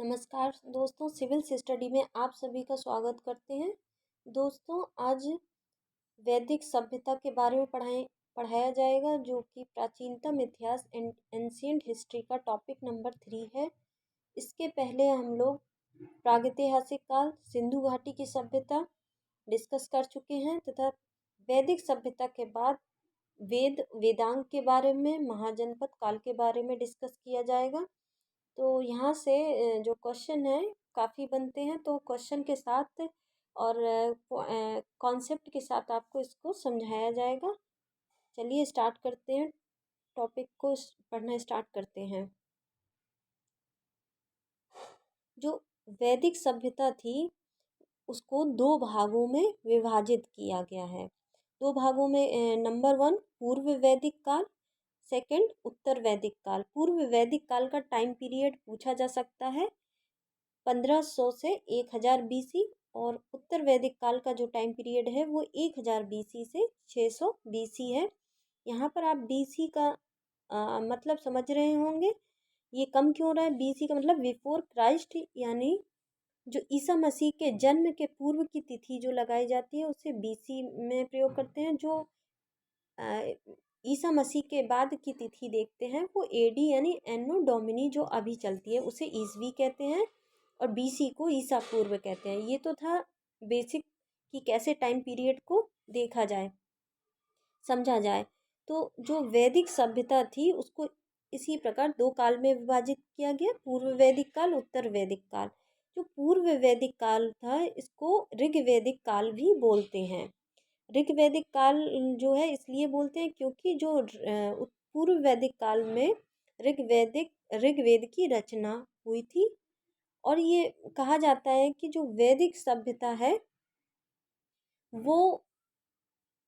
नमस्कार दोस्तों, civil study में आप सभी का स्वागत करते हैं। दोस्तों, आज वैदिक सभ्यता के बारे में पढ़ाया जाएगा, जो कि प्राचीनतम इतिहास एंड एंशियंट हिस्ट्री का टॉपिक नंबर 3 है। इसके पहले हम लोग प्रागैतिहासिक काल, सिंधु घाटी की सभ्यता डिस्कस कर चुके हैं तथा वैदिक सभ्यता के बाद वेदांग के बारे में, महाजनपद काल के बारे में डिस्कस किया जाएगा। तो यहाँ से जो क्वेश्चन है काफ़ी बनते हैं, तो क्वेश्चन के साथ और कॉन्सेप्ट के साथ आपको इसको समझाया जाएगा। चलिए स्टार्ट करते हैं, टॉपिक को पढ़ना स्टार्ट करते हैं। जो वैदिक सभ्यता थी उसको दो भागों में विभाजित किया गया है। दो भागों में नंबर 1 पूर्व वैदिक काल, सेकंड उत्तर वैदिक काल। पूर्व वैदिक काल का टाइम पीरियड पूछा जा सकता है 1500 से 1000 BC, और उत्तर वैदिक काल का जो टाइम पीरियड है वो 1000 BC से 600 BC है। यहाँ पर आप BC का मतलब समझ रहे होंगे, ये कम क्यों रहा है। BC का मतलब बिफोर क्राइस्ट, यानी जो ईसा मसीह के जन्म के पूर्व की तिथि जो लगाई जाती है उसे BC में प्रयोग करते हैं। जो ईसा मसीह के बाद की तिथि देखते हैं वो AD यानी एनो डोमिनी जो अभी चलती है उसे ईसवी कहते हैं, और BC को ईसा पूर्व कहते हैं। ये तो था बेसिक कि कैसे टाइम पीरियड को देखा जाए, समझा जाए। तो जो वैदिक सभ्यता थी उसको इसी प्रकार दो काल में विभाजित किया गया, पूर्व वैदिक काल, उत्तर वैदिक काल। जो पूर्व वैदिक काल था इसको ऋग्वैदिक काल भी बोलते हैं। ऋग्वैदिक काल जो है इसलिए बोलते हैं क्योंकि जो पूर्व वैदिक काल में ऋग्वेद की रचना हुई थी, और ये कहा जाता है कि जो वैदिक सभ्यता है वो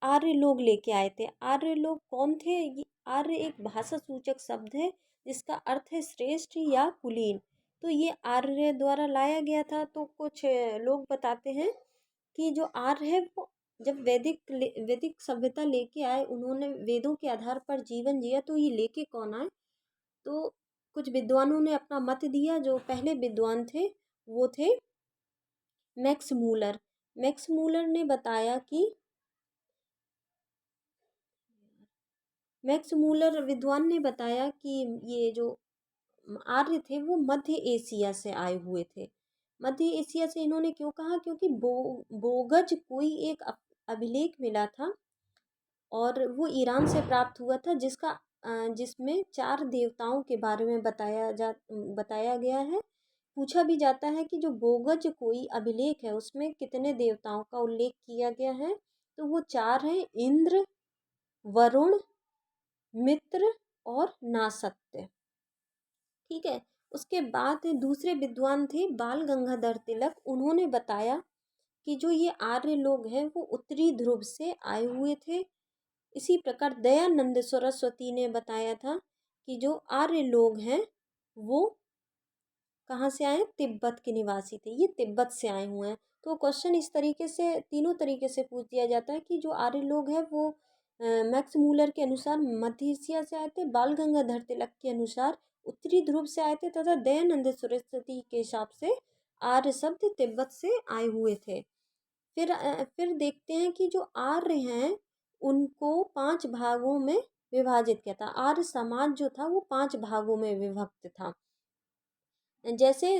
आर्य लोग लेके आए थे। आर्य लोग कौन थे? ये आर्य एक भाषा सूचक शब्द है जिसका अर्थ है श्रेष्ठ या कुलीन। तो ये आर्य द्वारा लाया गया था। तो कुछ लोग बताते हैं कि जो आर्य है वो जब वैदिक सभ्यता लेके आए, उन्होंने वेदों के आधार पर जीवन जिया, तो ये लेके कौन आए? तो कुछ विद्वानों ने अपना मत दिया। जो पहले विद्वान थे वो थे मैक्स मूलर। मैक्स मूलर ने बताया कि मैक्स मूलर विद्वान ने बताया कि ये जो आर्य थे वो मध्य एशिया से आए हुए थे। मध्य एशिया से इन्होंने क्यों कहा? क्योंकि बोगज कोई एक अभिलेख मिला था और वो ईरान से प्राप्त हुआ था, जिसमें 4 देवताओं के बारे में बताया गया है। पूछा भी जाता है कि जो बोगज कोई अभिलेख है उसमें कितने देवताओं का उल्लेख किया गया है, तो वो 4 हैं: इंद्र, वरुण, मित्र और नासत्य। ठीक है। उसके बाद दूसरे विद्वान थे बाल गंगाधर तिलक। उन्होंने बताया कि जो ये आर्य लोग हैं वो उत्तरी ध्रुव से आए हुए थे। इसी प्रकार दयानंद सरस्वती ने बताया था कि जो आर्य लोग हैं वो कहाँ से आए? तिब्बत के निवासी थे, ये तिब्बत से आए हुए हैं। तो क्वेश्चन इस तरीके से तीनों तरीके से पूछ दिया जाता है कि जो आर्य लोग हैं वो मैक्स मूलर के अनुसार मध्य एशिया से आए थे, बाल गंगाधर तिलक के अनुसार उत्तरी ध्रुव से आए थे, तथा दयानंद सरस्वती के हिसाब से आर्य शब्द तिब्बत से आए हुए थे। फिर देखते हैं कि जो आर्य हैं उनको 5 भागों में विभाजित किया था। आर्य समाज जो था वो 5 भागों में विभक्त था। जैसे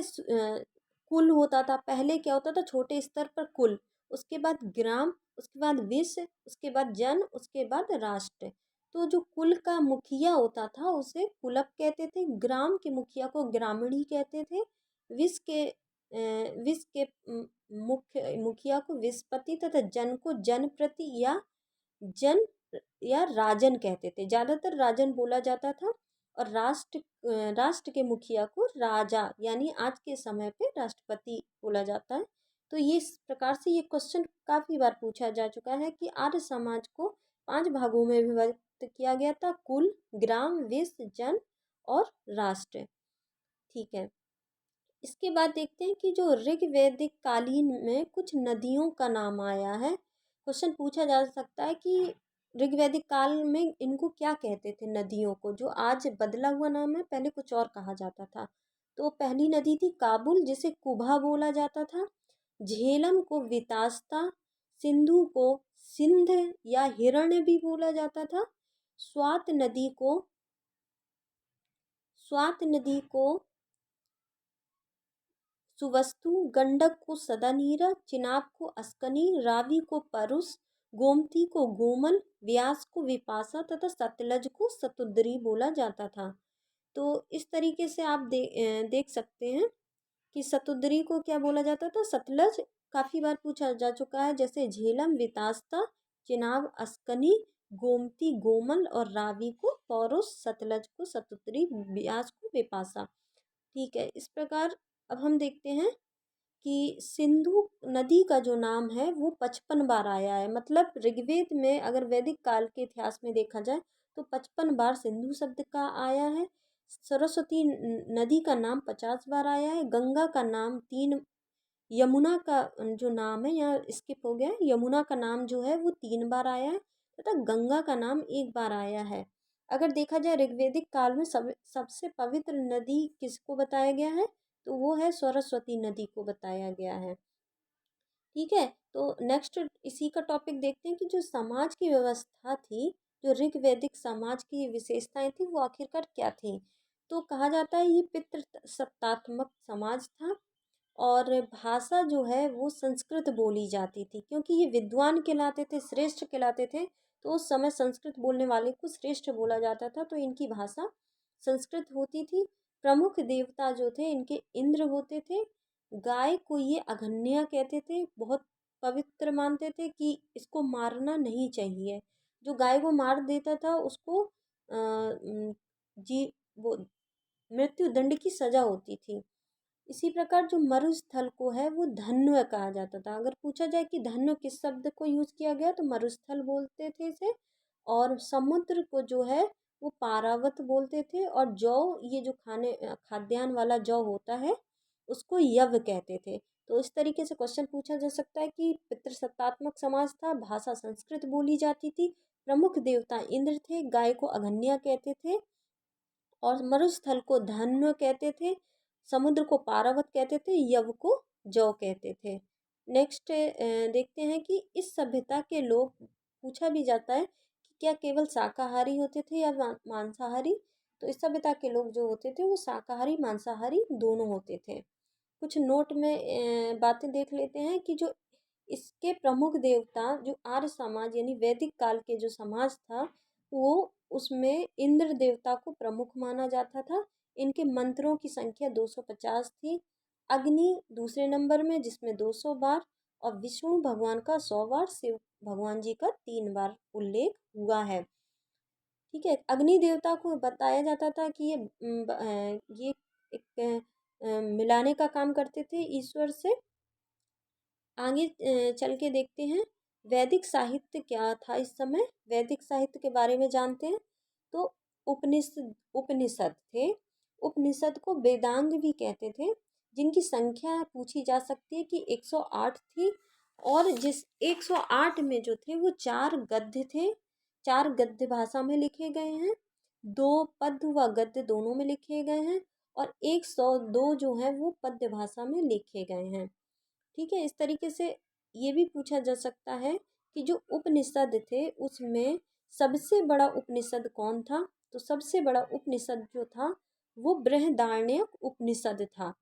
कुल होता था, पहले क्या होता था? छोटे स्तर पर कुल, उसके बाद ग्राम, उसके बाद विश्व, उसके बाद जन, उसके बाद राष्ट्र। तो जो कुल का मुखिया होता था उसे कुलक कहते थे, ग्राम के मुखिया को ग्रामीणी कहते थे, विश्व के मुखिया को विस्पति, तथा जन को जनप्रति जन या राजन कहते थे। ज़्यादातर राजन बोला जाता था। और राष्ट्र के मुखिया को राजा यानी आज के समय पे राष्ट्रपति बोला जाता है। तो ये इस प्रकार से ये क्वेश्चन काफ़ी बार पूछा जा चुका है कि आर्य समाज को 5 भागों में विभक्त किया गया था: कुल, ग्राम, विश्व, जन और राष्ट्र। ठीक है। इसके बाद देखते हैं कि जो ऋग्वैदिक कालीन में कुछ नदियों का नाम आया है। क्वेश्चन पूछा जा सकता है कि ऋग्वैदिक काल में इनको क्या कहते थे? नदियों को, जो आज बदला हुआ नाम है, पहले कुछ और कहा जाता था। तो पहली नदी थी काबुल, जिसे कुबा बोला जाता था। झेलम को वितास्ता, सिंधु को सिंध या हिरण्य भी बोला जाता था। स्वात नदी को स्वात नदी को सुवस्तु, गंडक को सदानीरा, चिनाब को अस्कनी, रावी को परुस, गोमती को गोमल, व्यास को विपासा तथा सतलज को सतुद्री बोला जाता था। तो इस तरीके से आप देख सकते हैं कि सतुद्री को क्या बोला जाता था, सतलज। काफ़ी बार पूछा जा चुका है, जैसे झेलम वितास्ता, चिनाब अस्कनी, गोमती गोमल और रावी को पौरुष, सतलज को सतुद्री, व्यास को विपासा। ठीक है, इस प्रकार अब हम देखते हैं कि सिंधु नदी का जो नाम है वो 55 बार आया है। मतलब ऋग्वेद में अगर वैदिक काल के इतिहास में देखा जाए तो 55 बार सिंधु शब्द का आया है। सरस्वती नदी का नाम 50 बार आया है। गंगा का नाम 3, यमुना का जो नाम है यहाँ स्किप हो गया है, यमुना का नाम जो है वो 3 बार आया है तथा गंगा का नाम 1 बार आया है। अगर देखा जाए ऋग्वेदिक काल में सबसे पवित्र नदी किसको बताया गया है, तो वो है सरस्वती नदी को बताया गया है। ठीक है, तो नेक्स्ट इसी का टॉपिक देखते हैं कि जो समाज की व्यवस्था थी, जो ऋग्वैदिक समाज की विशेषताएं थी वो आखिरकार क्या थी। तो कहा जाता है ये पितृ सत्तात्मक समाज था और भाषा जो है वो संस्कृत बोली जाती थी, क्योंकि ये विद्वान कहलाते थे, श्रेष्ठ कहलाते थे। तो उस समय संस्कृत बोलने वाले को श्रेष्ठ बोला जाता था, तो इनकी भाषा संस्कृत होती थी। प्रमुख देवता जो थे इनके इंद्र होते थे। गाय को ये अघन्या कहते थे, बहुत पवित्र मानते थे कि इसको मारना नहीं चाहिए। जो गाय को मार देता था उसको जी वो मृत्यु दंड की सजा होती थी। इसी प्रकार जो मरुस्थल को है वो धन्व कहा जाता था। अगर पूछा जाए कि धन्व किस शब्द को यूज किया गया तो मरुस्थल बोलते थे इसे। और समुद्र को जो है वो पारावत बोलते थे। और जौ, ये जो खाद्यान्न वाला जौ होता है उसको यव कहते थे। तो इस तरीके से क्वेश्चन पूछा जा सकता है कि पितृसत्तात्मक समाज था, भाषा संस्कृत बोली जाती थी, प्रमुख देवता इंद्र थे, गाय को अघन्या कहते थे और मरुस्थल को धन्व कहते थे, समुद्र को पारावत कहते थे, यव को जौ कहते थे। नेक्स्ट देखते हैं कि इस सभ्यता के लोग, पूछा भी जाता है कि क्या केवल शाकाहारी होते थे या मांसाहारी। तो इस सभ्यता के लोग जो होते थे वो शाकाहारी मांसाहारी दोनों होते थे। कुछ नोट में बातें देख लेते हैं कि जो इसके प्रमुख देवता, जो आर्य समाज यानी वैदिक काल के जो समाज था वो, उसमें इंद्र देवता को प्रमुख माना जाता था। इनके मंत्रों की संख्या 250 थी। अग्नि दूसरे नंबर में जिसमें 200 बार, और विष्णु भगवान का 100 बार, शिव भगवान जी का 3 बार उल्लेख हुआ है। ठीक है, अग्नि देवता को बताया जाता था कि ये एक मिलाने का काम करते थे ईश्वर से। आगे चल के देखते हैं वैदिक साहित्य क्या था इस समय। वैदिक साहित्य के बारे में जानते हैं। तो उपनिषद उपनिषद थे। उपनिषद को वेदांग भी कहते थे, जिनकी संख्या पूछी जा सकती है कि 108 थी। और जिस 108 में जो थे वो 4 गद्य थे, 4 गद्य भाषा में लिखे गए हैं, 2 पद्य व गद्य दोनों में लिखे गए हैं, और 102 जो है वो पद्य भाषा में लिखे गए हैं। ठीक है, इस तरीके से ये भी पूछा जा सकता है कि जो उपनिषद थे उसमें सबसे बड़ा उपनिषद कौन था। तो सबसे बड़ा उपनिषद जो था वो बृहदारण्यक उपनिषद था।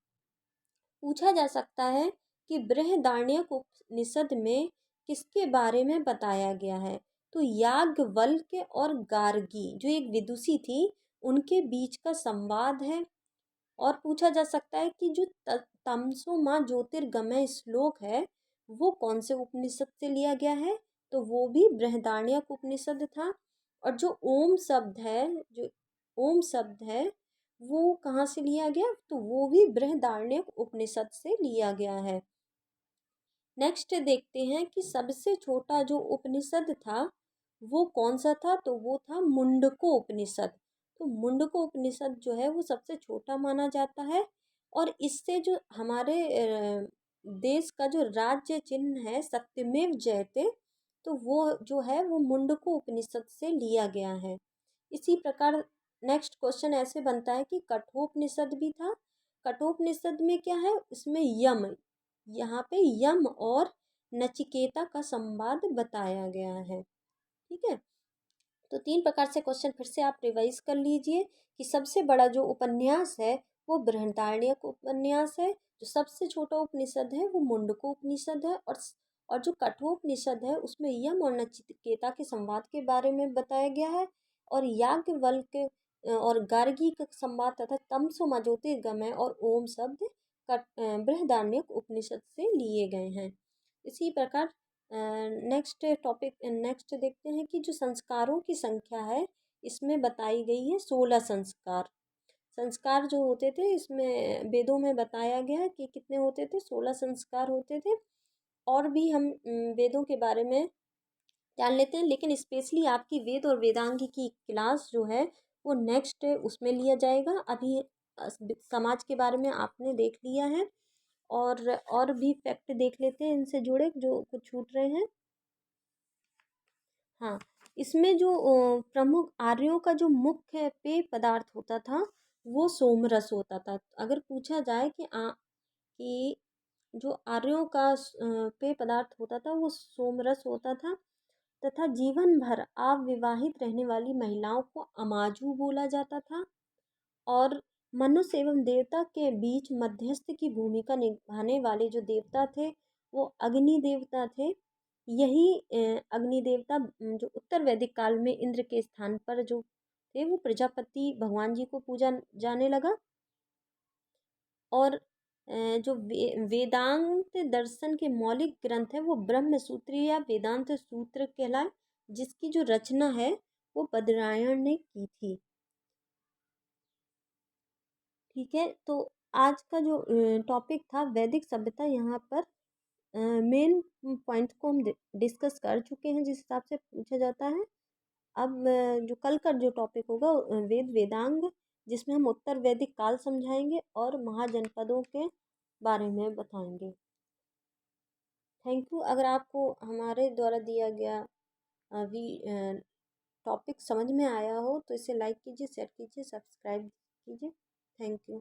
पूछा जा सकता है कि बृहदारण्यक उपनिषद में किसके बारे में बताया गया है। तो याज्ञवल्क्य और गार्गी जो एक विदुषी थी उनके बीच का संवाद है। और पूछा जा सकता है कि जो तमसो माँ ज्योतिर्गमय श्लोक है वो कौन से उपनिषद से लिया गया है। तो वो भी बृहदारण्यक उपनिषद था। और जो ओम शब्द है वो कहाँ से लिया गया, तो वो भी बृहदारण्यक उपनिषद से लिया गया है। नेक्स्ट देखते हैं कि सबसे छोटा जो उपनिषद था वो कौन सा था। तो वो था मुंडको उपनिषद। तो मुंडको उपनिषद जो है वो सबसे छोटा माना जाता है। और इससे जो हमारे देश का जो राज्य चिन्ह है सत्यमेव जयते, तो वो जो है वो मुंडको उपनिषद से लिया गया है। इसी प्रकार नेक्स्ट क्वेश्चन ऐसे बनता है कि कठोपनिषद भी था। कठोपनिषद में क्या है, इसमें यम, यहाँ पे यम और नचिकेता का संवाद बताया गया है। ठीक है, तो 3 प्रकार से क्वेश्चन फिर से आप रिवाइज कर लीजिए कि सबसे बड़ा जो उपन्यास है वो बृहदारण्यक उपन्यास है, जो सबसे छोटा उपनिषद है वो मुंडको उपनिषद है, और जो कठोपनिषद है उसमें यम और नचिकेता के संवाद के बारे में बताया गया है, और याज्ञवल्क्य और गार्गी का संवाद तथा तमसो ज्योतिर्गमय और ओम शब्द बृहदारण्यक उपनिषद से लिए गए हैं। इसी प्रकार नेक्स्ट देखते हैं कि जो संस्कारों की संख्या है इसमें बताई गई है 16 संस्कार। संस्कार जो होते थे इसमें वेदों में बताया गया है कि कितने होते थे, 16 संस्कार होते थे। और भी हम वेदों के बारे में जान लेते हैं, लेकिन स्पेशली आपकी वेद और वेदांग की क्लास जो है वो नेक्स्ट उसमें लिया जाएगा। अभी समाज के बारे में आपने देख लिया है, और भी फैक्ट देख लेते हैं इनसे जुड़े जो कुछ छूट रहे हैं। हाँ, इसमें जो प्रमुख आर्यों का जो मुख्य पेय पदार्थ होता था वो सोमरस होता था। अगर पूछा जाए कि जो आर्यों का पेय पदार्थ होता था वो सोमरस होता था, तथा जीवन भर अविवाहित रहने वाली महिलाओं को अमाजू बोला जाता था, और मनुष्य एवं देवता के बीच मध्यस्थ की भूमिका निभाने वाले जो देवता थे वो अग्नि देवता थे। यही अग्नि देवता जो उत्तर वैदिक काल में इंद्र के स्थान पर जो थे वो प्रजापति भगवान जी को पूजा जाने लगा। और जो वेदांत दर्शन के मौलिक ग्रंथ है वो ब्रह्म सूत्र या वेदांत सूत्र कहलाए, जिसकी जो रचना है वो बदरायण ने की थी। ठीक है, तो आज का जो टॉपिक था वैदिक सभ्यता, यहाँ पर मेन पॉइंट को हम डिस्कस कर चुके हैं जिस हिसाब से पूछा जाता है। अब जो कल का जो टॉपिक होगा वेद वेदांग, जिसमें हम उत्तर वैदिक काल समझाएंगे और महाजनपदों के बारे में बताएंगे। Thank you. अगर आपको हमारे द्वारा दिया गया अभी टॉपिक समझ में आया हो तो इसे लाइक कीजिए, शेयर कीजिए, सब्सक्राइब कीजिए। Thank you.